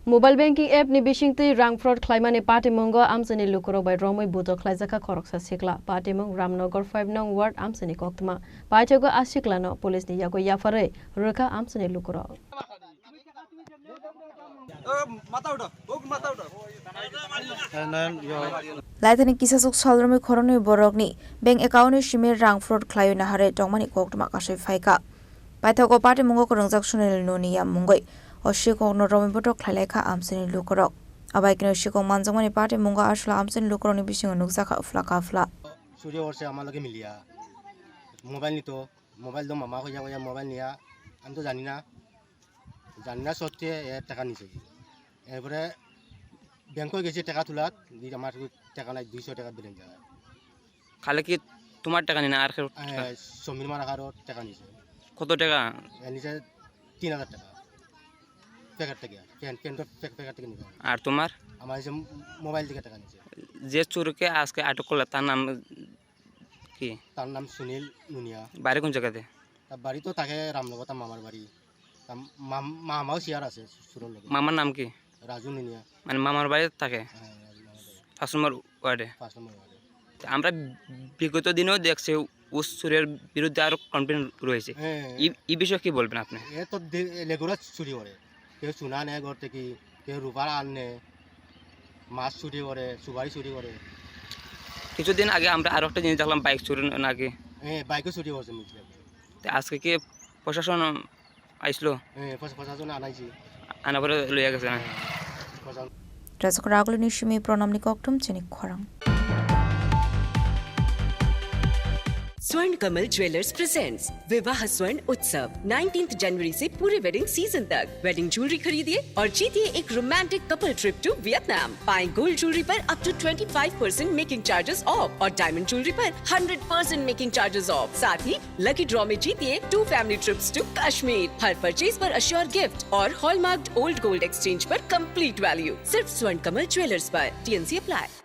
Mobile banking app ni bisingti rang fraud claimane party mongo amsani lukuro by Romoi buto klaizaka koroksa sikla party mong Ramnagar 5 nong ward amsani koktma paitogo asikla no police ni yago yafare ruka amsani lukuro Laitani kisasuk salrami khoroni borokni bank account ni shimir rang fraud klayo na hare tongmani koktma kashe faika paitogo party mongo korongjak sunel noni ya mongoi Oshikong no Roman Buto Klaleka Amsini Lukorok. Abakino Shikong Manzomani party Munga Ashla Amsin Lukoroni Bishing and Nuxaka Flaka Fla. Studio or Samalaka Milia Mobile Nito, Mobile Doma Mahoya Mobile Nia, Anto Zanina Sote Takanisi. Every Bianco gets a Takatulat, the Amatu Takanai Diso Takabilinga. Kalaki Tumatakanin Archer Somimaro Takanisi. Kototega And it's a Tina Taka. আর তোমার আমার যে mobile থেকে টাকা নিয়েছে যে চোরকে আজকে আটক করলে তার নাম কি তার নাম সুনীল নুনিয়া বাড়ি কোন জায়গাতে তার বাড়ি তো তাকে রামনগর তার মামার বাড়ি তার মামাও শেয়ার আছে সুরর লগে মামার নাম কি রাজু নুনিয়া মানে মামার বাড়ি থাকে ফার্স্ট নম্বর ওয়ার্ডে আমরা বিগত দিনেও দেখছি ও চোরের বিরুদ্ধে আরো কমপ্লেন রয়েছে এই বিষয়ে কি বলবেন আপনি এ তো লেগুরা চুরি করে কেউ চুনা নেয় ঘর থেকে কেউ রূপার আনে মাছ চুরি করে সুপারি চুরি করে কিছুদিন আগে আমরা আরো একটা জিনিস দেখলাম বাইক চুরি নাকি হ্যাঁ বাইকও চুরি করছে মিছিলে আজকে কি প্রশাসন আইসলো হ্যাঁ প্রশাসন আনাইছি আনা পরে লইয়া গেছে না Razak Ragul Nishimi Pronamni Koktum Chenik Khorang. स्वर्ण कमल ज्वेलर्स प्रेजेंट्स विवाह स्वर्ण उत्सव 19 जनवरी से पूरे वेडिंग सीजन तक वेडिंग ज्वेलरी खरीदिए और जीतिए एक romantic couple trip to Vietnam. पाएं गोल्ड ज्वेलरी पर up to 25% making charges off और डायमंड ज्वेलरी पर 100% मेकिंग चार्जेस ऑफ। साथ ही लकी ड्रॉ में जीतिए 2 फैमिली ट्रिप्स टू कश्मीर। हर परचेज पर अश्योर गिफ्ट और हॉलमार्क्ड ओल्ड गोल्ड एक्सचेंज पर कंप्लीट वैल्यू सिर्फ स्वर्ण कमल ज्वेलर्स पर। TNC apply.